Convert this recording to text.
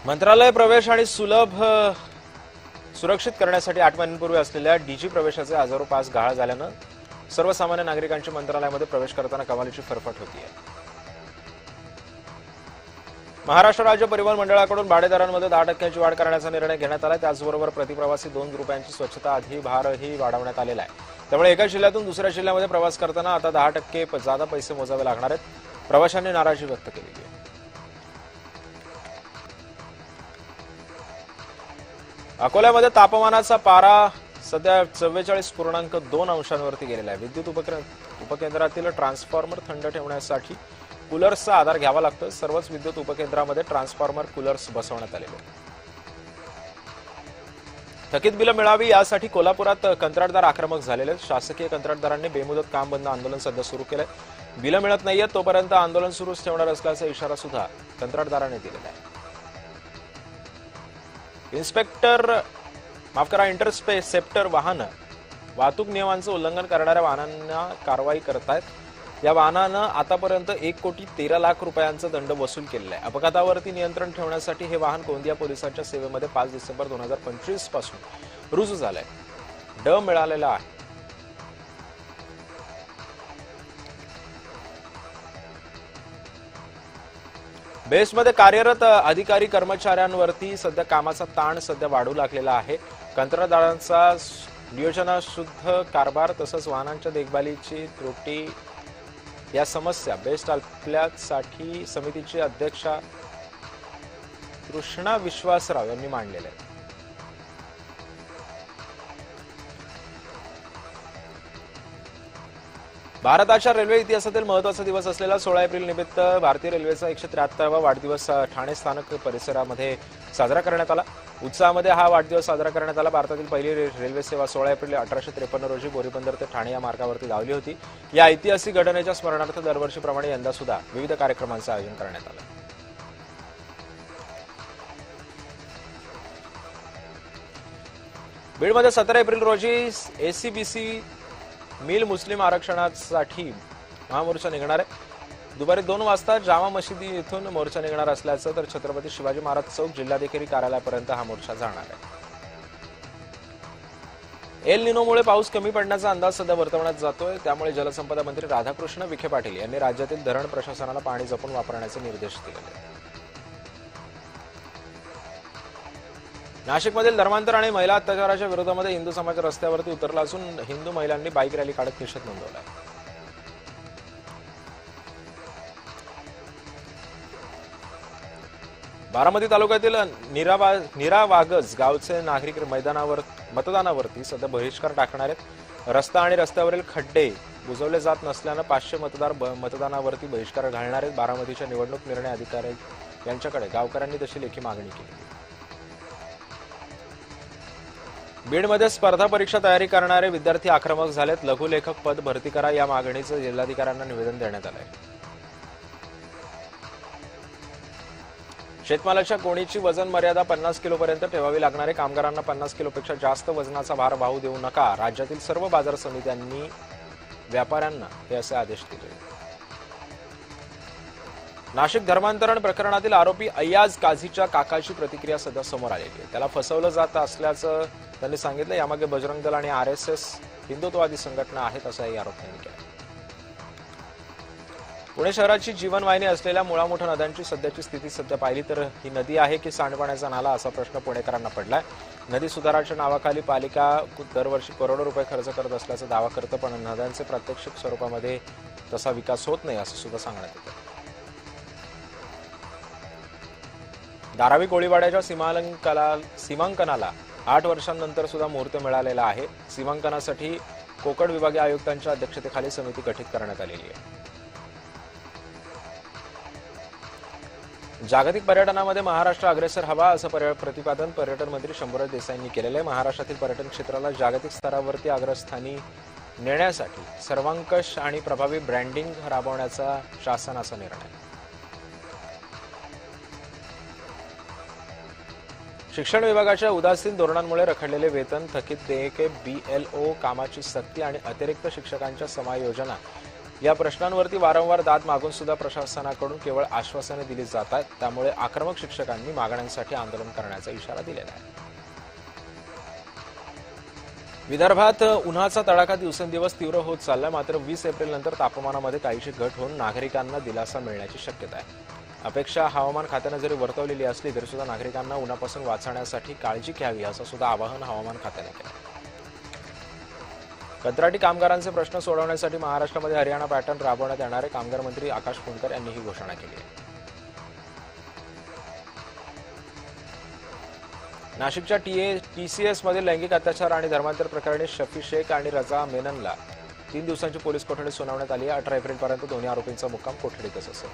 मंत्रालय प्रवेश आणि सुरक्षित करण्यासाठी 8 महिन्यांपूर्वी असलेल्या डीजी प्रवेशाचे हजारो पास गहाळ झाल्यानं सर्वसामान्य नागरिकांची मंत्रालयामध्ये प्रवेश करताना कमालीची फरफट होती आहे. महाराष्ट्र राज्य परिवहन मंडळाकडून भाडेदरांमध्ये 10% वाढ करण्याचा निर्णय घेण्यात आला. त्याचबरोबर प्रतिप्रवासी 2 रुपयांची स्वच्छता आधी भारही वाढवण्यात आलेला आहे. त्यामुळे एका जिल्ह्यातून दुसऱ्या जिल्ह्यामध्ये प्रवास करताना आता 10% जादा पैसे मोजावे लागणार आहेत. प्रवाशांनी नाराजी व्यक्त केली आहे. अकोल्यामध्ये तापमानाचा पारा सध्या 44.2 अंशांवरती गेलेला आहे. विद्युत उपकेंद्रातील ट्रान्सफॉर्मर थंड ठेवण्यासाठी कूलर्सचा आधार घ्यावा लागतो. सर्वच विद्युत उपकेंद्रामध्ये ट्रान्सफॉर्मर कूलर्स बसवण्यात आलेले आहेत. थकीत बिलं मिळावी यासाठी कोल्हापुरात कंत्राटदार आक्रमक झालेले आहेत. शासकीय कंत्राटदारांनी बेमुदत काम बंद आंदोलन सध्या सुरू केलंय. बिलं मिळत नाहीयेत तोपर्यंत आंदोलन सुरूच ठेवणार असल्याचा इशारा सुद्धा कंत्राटदारांनी दिलेला आहे. इंटरसेप्टर वाहन वाहतूक नियमांचं उल्लंघन करणाऱ्या वाहनांना कारवाई करतायत. या वाहनानं आतापर्यंत 1,13,00,000 रुपयांचा दंड वसूल केलेला आहे. अपघातावरती नियंत्रण ठेवण्यासाठी हे वाहन गोंदिया पोलिसांच्या सेवेमध्ये 5 डिसेंबर 2025 पासून रुजू झालंय. मिळालेला आहे. बेस्टमध्ये कार्यरत अधिकारी कर्मचाऱ्यांवरती सध्या कामाचा ताण सध्या वाढू लागलेला आहे. कंत्राटदारांचा नियोजनाशुद्ध कारभार तसंच वाहनांच्या देखभालीची त्रुटी या समस्या बेस्ट आपल्यासाठी समितीची अध्यक्षा कृष्णा विश्वासराव यांनी मांडलेल्या आहेत. भारताच्या रेल्वे इतिहासातील महत्वाचा दिवस असलेला 16 एप्रिल निमित्त भारतीय रेल्वेचा 173वा वाढदिवस ठाणे स्थानक परिसरामध्ये साजरा करण्यात आला. उत्साहामध्ये हा वाढदिवस साजरा करण्यात आला. भारतातील पहिली रेल्वे सेवा 16 एप्रिल 1853 रोजी बोरीबंदर ते ठाणे या मार्गावरती धावली होती. या ऐतिहासिक घटनेच्या स्मरणार्थ दरवर्षीप्रमाणे यंदा सुद्धा विविध कार्यक्रमांचं आयोजन करण्यात आलं. बीडमध्ये 17 एप्रिल रोजी एसीबीसी मिल मुस्लिम आरक्षणासाठी महामोर्चा निघणार आहे. दुपारी 2 वाजता जामा मशिदी येथून मोर्चा निघणार असल्याचं तर छत्रपती शिवाजी महाराज चौक जिल्हाधिकारी कार्यालयापर्यंत हा मोर्चा जाणार आहे. एल निनोमुळे पाऊस कमी पडण्याचा अंदाज सध्या वर्तवण्यात जातोय. त्यामुळे जलसंपदा मंत्री राधाकृष्ण विखे पाटील यांनी राज्यातील धरण प्रशासनाला पाणी जपून वापरण्याचे निर्देश दिले आहेत. नाशिकमधील धर्मांतर आणि महिला अत्याचाराच्या विरोधामध्ये हिंदू समाज रस्त्यावरती उतरला असून हिंदू महिलांनी बाईक रॅली काढत निषेध नोंदवला. बारामती तालुक्यातील निरावागज गावचे नागरिक मतदानावरती सध्या बहिष्कार टाकणार आहेत. रस्ता आणि रस्त्यावरील खड्डे बुजवले जात नसल्यानं 500 मतदार मतदानावरती बहिष्कार घालणार आहेत. बारामतीच्या निवडणूक निर्णय अधिकारी यांच्याकडे गावकऱ्यांनी तशी लेखी मागणी केली. बीडमध्ये स्पर्धा परीक्षा तयारी करणारे विद्यार्थी आक्रमक झालेत. लघुलेखक पद भरती करा या मागणीचं जिल्हाधिकाऱ्यांना निवेदन देण्यात आलंय. शेतमालाच्या गोणीची वजन मर्यादा 50 किलोपर्यंत ठेवावी लागणार आहे. कामगारांना 50 किलोपेक्षा जास्त वजनाचा भार वाहू देऊ नका. राज्यातील सर्व बाजार समित्यांनी व्यापाऱ्यांना हे असे आदेश दिले. नाशिक धर्मांतरण प्रकरणातील आरोपी अय्याज काझीच्या काकाची प्रतिक्रिया सध्या समोर आलेली आहे. त्याला फसवलं जात असल्याचं त्यांनी सांगितलं. यामागे बजरंग दल आणि RSS हिंदुत्ववादी संघटना आहेत असाही आरोप त्यांनी केला. पुणे शहराची जीवनवाहिनी असलेल्या मुळामुठा नद्यांची सध्याची स्थिती सध्या पाहिली तर ही नदी आहे की सांडपाण्याचा नाला असा प्रश्न पुणेकरांना पडलाय. नदी सुधाराच्या नावाखाली पालिका दरवर्षी करोडो रुपये खर्च करत असल्याचा दावा करतं पण नद्यांचे प्रात्यक्षिक स्वरूपामध्ये तसा विकास होत नाही असं सुद्धा सांगण्यात येतं. धारावी कोळीवाड्याच्या सीमांकनाला 8 वर्षांनंतर सुद्धा मुहूर्त मिळालेला आहे. सीमांकनासाठी कोकण विभागीय आयुक्तांच्या अध्यक्षतेखाली समिती गठीत करण्यात आलेली आहे. जागतिक पर्यटनामध्ये महाराष्ट्र अग्रेसर हवा असं प्रतिपादन पर्यटन मंत्री शंभूराज देसाईंनी केलेलं आहे. महाराष्ट्रातील पर्यटन क्षेत्राला जागतिक स्तरावरती अग्रस्थानी नेण्यासाठी सर्वंकष आणि प्रभावी ब्रँडिंग राबवण्याचा शासनाचा निर्णय. शिक्षण विभागाच्या उदासीन धोरणांमुळे रखडलेले वेतन, थकीत देयके, BLO कामाची सक्ती आणि अतिरिक्त शिक्षकांच्या समायोजना या प्रश्नांवरती वारंवार दाद मागून सुद्धा प्रशासनाकडून केवळ आश्वासने दिली जात आहेत. त्यामुळे आक्रमक शिक्षकांनी मागण्यांसाठी आंदोलन करण्याचा इशारा दिलेला आहे. विदर्भात उन्हाचा तडाखा दिवसेंदिवस तीव्र होत चाललाय. मात्र 20 एप्रिलनंतर तापमानामध्ये काहीशी घट होऊन नागरिकांना दिलासा मिळण्याची शक्यता आहे. अपेक्षा हवामान खात्यानं जरी वर्तवलेली असली तरी सुद्धा नागरिकांना उन्हापासून वाचण्यासाठी काळजी घ्यावी असं सुद्धा आवाहन हवामान खात्याने केलं. कंत्राटी कामगारांचे प्रश्न सोडवण्यासाठी महाराष्ट्रामध्ये हरियाणा पॅटर्न राबवण्यात येणार आहे. कामगार मंत्री आकाश फुंडकर यांनी ही घोषणा केली आहे. नाशिकच्या TCS मध्ये लैंगिक अत्याचार आणि धर्मांतर प्रकरणी शफी शेख आणि रजा मेननला 3 दिवसांची पोलीस कोठडी सुनावण्यात आली आहे. 18 एप्रिलपर्यंत दोन्ही आरोपींचा मुक्काम कोठडीतच असेल.